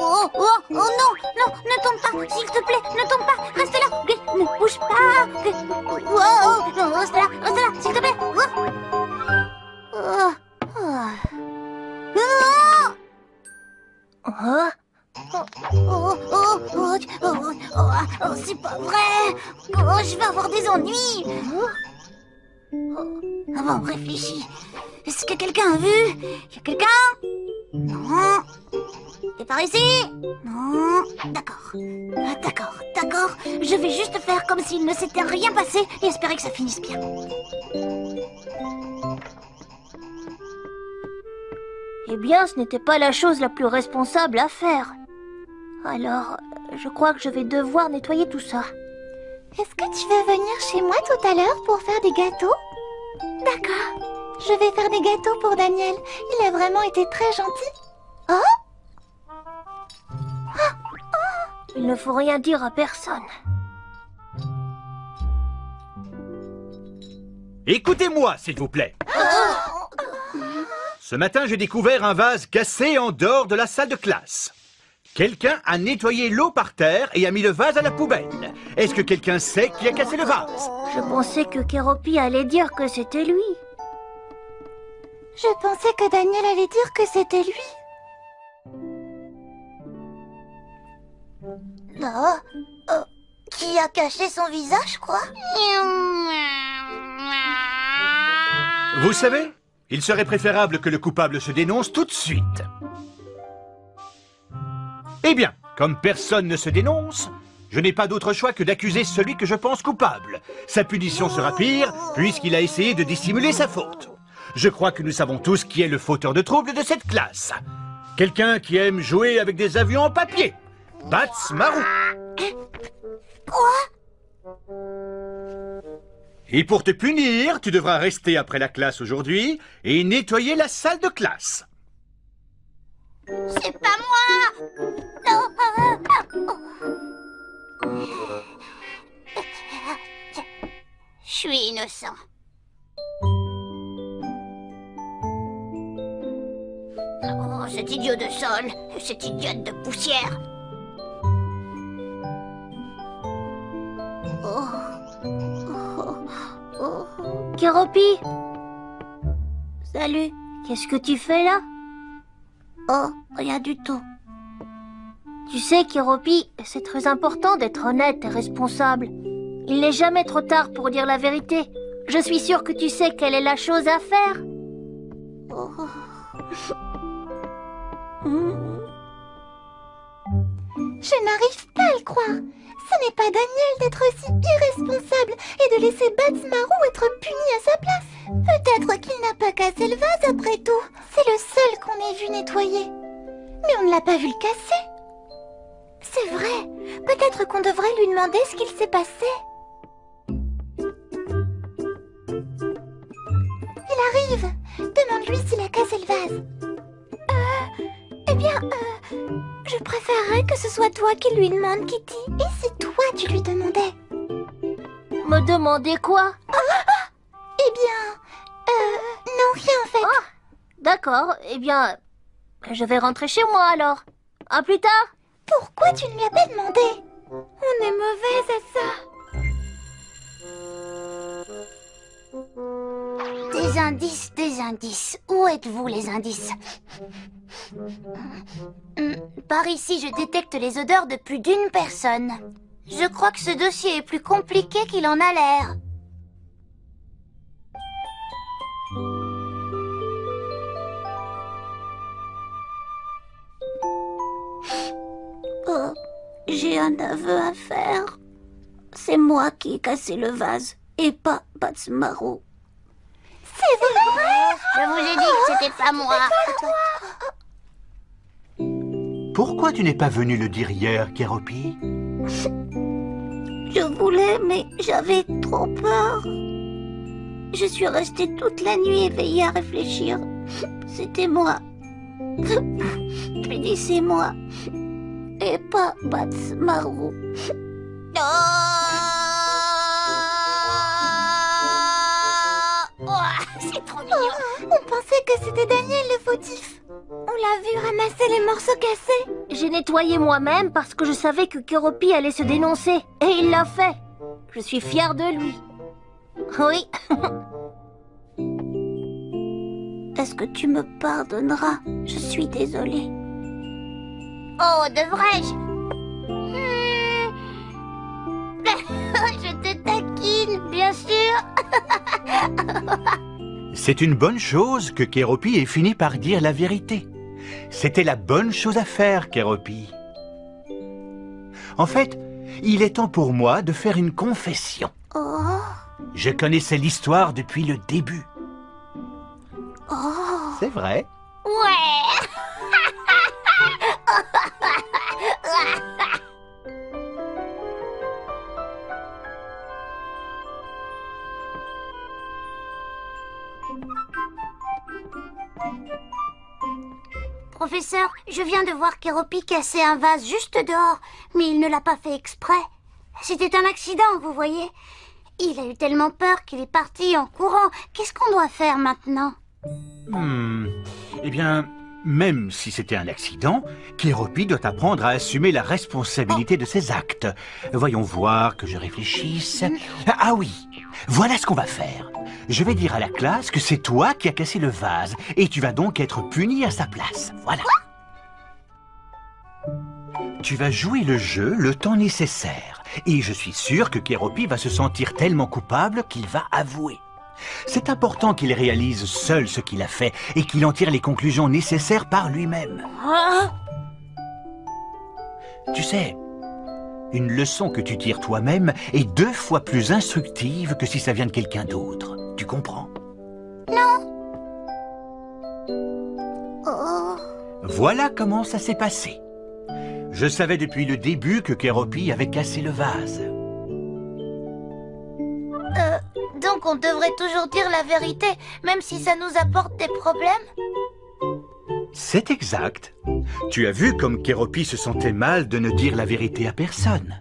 Oh non, non, ne tombe pas, s'il te plaît, ne tombe pas, reste là, ne bouge pas. Non, reste là, s'il te plaît. C'est pas vrai. Je vais avoir des ennuis. Bon, réfléchis. Est-ce que quelqu'un a vu? Y a quelqu'un? Non. T'es par ici? Non. D'accord. D'accord. Je vais juste faire comme s'il ne s'était rien passé et espérer que ça finisse bien. Eh bien, ce n'était pas la chose la plus responsable à faire. Alors, je crois que je vais devoir nettoyer tout ça. Est-ce que tu veux venir chez moi tout à l'heure pour faire des gâteaux? D'accord. Je vais faire des gâteaux pour Daniel. Il a vraiment été très gentil. Oh! Il ne faut rien dire à personne. Écoutez-moi, s'il vous plaît. Ce matin, j'ai découvert un vase cassé en dehors de la salle de classe. Quelqu'un a nettoyé l'eau par terre et a mis le vase à la poubelle. Est-ce que quelqu'un sait qui a cassé le vase? Je pensais que Keropi allait dire que c'était lui. Je pensais que Daniel allait dire que c'était lui. Non. Qui a caché son visage, quoi? Vous savez, il serait préférable que le coupable se dénonce tout de suite. Eh bien, comme personne ne se dénonce, je n'ai pas d'autre choix que d'accuser celui que je pense coupable. Sa punition sera pire, puisqu'il a essayé de dissimuler sa faute. Je crois que nous savons tous qui est le fauteur de troubles de cette classe. Quelqu'un qui aime jouer avec des avions en papier. Bats Marou. Quoi? Et pour te punir, tu devras rester après la classe aujourd'hui et nettoyer la salle de classe. C'est pas moi! Non! Je suis innocent. Oh, cet idiot de sol, cette idiote de poussière. Keropi! Salut, qu'est-ce que tu fais là? Oh, rien du tout. Tu sais, Keropi, c'est très important d'être honnête et responsable. Il n'est jamais trop tard pour dire la vérité. Je suis sûre que tu sais quelle est la chose à faire. Oh. Je n'arrive pas à le croire. Ce n'est pas Daniel d'être aussi irresponsable et de laisser Bats Marou être puni à sa place. Peut-être qu'il n'a pas cassé le vase après tout. C'est le seul qu'on ait vu nettoyer. Mais on ne l'a pas vu le casser. C'est vrai. Peut-être qu'on devrait lui demander ce qu'il s'est passé. Il arrive. Demande-lui s'il a cassé le vase. Je préférerais que ce soit toi qui lui demande, Kitty. Et si toi tu lui demandais? Me demander quoi? Eh bien, non, rien en fait. Ah, d'accord, eh bien, je vais rentrer chez moi alors. À plus tard. Pourquoi tu ne lui as pas demandé? On est mauvais à ça. Des indices, des indices. Où êtes-vous, les indices? Par ici, je détecte les odeurs de plus d'une personne. Je crois que ce dossier est plus compliqué qu'il en a l'air. Oh, j'ai un aveu à faire. C'est moi qui ai cassé le vase, et pas Batsmaru. C'est vrai? Je vous ai dit que c'était pas moi. Pourquoi tu n'es pas venu le dire hier, Kéropi? Je voulais, mais j'avais trop peur. Je suis restée toute la nuit éveillée à réfléchir. C'était moi. Puis dit c'est moi. Et pas Batsmaru. C'est trop mignon. On pensait que c'était Daniel le fautif. On l'a vu ramasser les morceaux cassés. J'ai nettoyé moi-même parce que je savais que Kéropi allait se dénoncer. Et il l'a fait. Je suis fière de lui. Oui. Est-ce que tu me pardonneras? Je suis désolée. Oh, devrais-je? Je te taquine, bien sûr. C'est une bonne chose que Kéropi ait fini par dire la vérité. C'était la bonne chose à faire, Kéropi. En fait, il est temps pour moi de faire une confession. Oh, Je connaissais l'histoire depuis le début. oh. C'est vrai. Ouais. Professeur, je viens de voir Kéropi casser un vase juste dehors, mais il ne l'a pas fait exprès. C'était un accident, vous voyez. Il a eu tellement peur qu'il est parti en courant. Qu'est-ce qu'on doit faire maintenant? Eh bien, même si c'était un accident, Kéropi doit apprendre à assumer la responsabilité de ses actes. Voyons voir que je réfléchisse. Ah oui, voilà ce qu'on va faire. Je vais dire à la classe que c'est toi qui as cassé le vase et tu vas donc être puni à sa place. Voilà. Tu vas jouer le jeu le temps nécessaire et je suis sûr que Kéropi va se sentir tellement coupable qu'il va avouer. C'est important qu'il réalise seul ce qu'il a fait et qu'il en tire les conclusions nécessaires par lui-même. Tu sais, une leçon que tu tires toi-même est 2 fois plus instructive que si ça vient de quelqu'un d'autre. Tu comprends? Oh. Voilà comment ça s'est passé. Je savais depuis le début que Kéropi avait cassé le vase. Donc on devrait toujours dire la vérité, même si ça nous apporte des problèmes? C'est exact. Tu as vu comme Kéropi se sentait mal de ne dire la vérité à personne.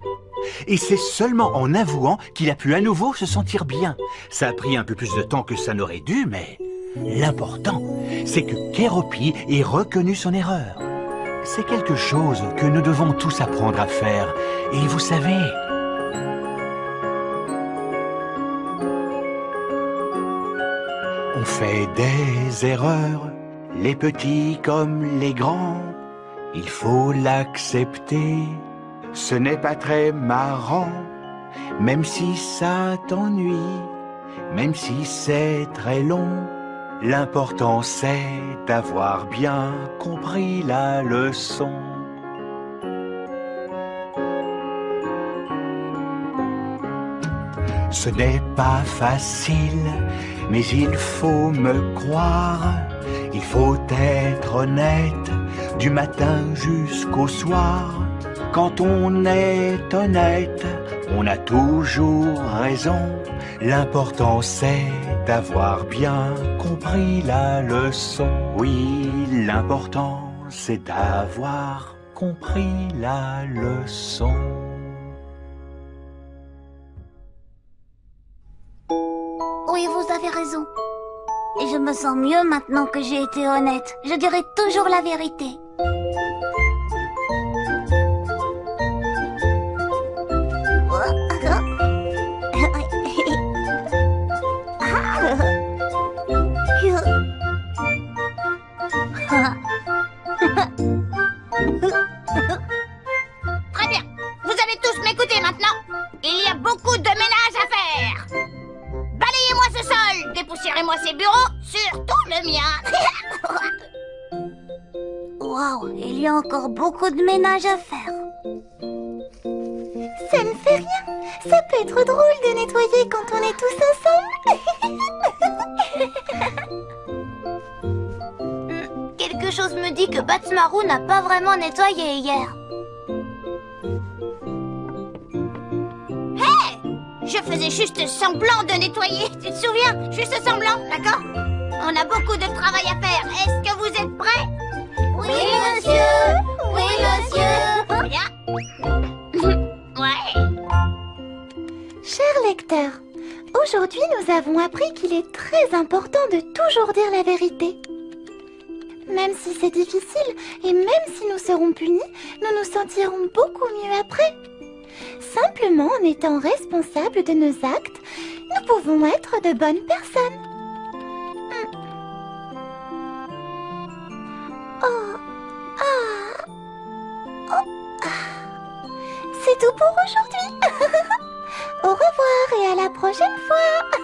Et c'est seulement en avouant qu'il a pu à nouveau se sentir bien. Ça a pris un peu plus de temps que ça n'aurait dû, mais l'important, c'est que Kéropi ait reconnu son erreur. C'est quelque chose que nous devons tous apprendre à faire. Et vous savez, on fait des erreurs, les petits comme les grands. Il faut l'accepter, ce n'est pas très marrant. Même si ça t'ennuie, même si c'est très long, l'important c'est d'avoir bien compris la leçon. Ce n'est pas facile, mais il faut me croire. Il faut être honnête du matin jusqu'au soir. Quand on est honnête, on a toujours raison. L'important c'est d'avoir bien compris la leçon. Oui, l'important c'est d'avoir compris la leçon. Oui, vous avez raison. Et je me sens mieux maintenant que j'ai été honnête. Je dirai toujours la vérité. Waouh, il y a encore beaucoup de ménage à faire. Ça ne fait rien. Ça peut être drôle de nettoyer quand on est tous ensemble. Quelque chose me dit que Batsmarou n'a pas vraiment nettoyé hier. Je faisais juste semblant de nettoyer, tu te souviens? Juste semblant, d'accord? On a beaucoup de travail à faire. Est-ce que vous êtes prêts? Oui, monsieur. Oui, monsieur. Bien. Ouais. Cher lecteur, aujourd'hui nous avons appris qu'il est très important de toujours dire la vérité. Même si c'est difficile et même si nous serons punis, nous nous sentirons beaucoup mieux après. Simplement en étant responsables de nos actes, nous pouvons être de bonnes personnes. C'est tout pour aujourd'hui. Au revoir et à la prochaine fois.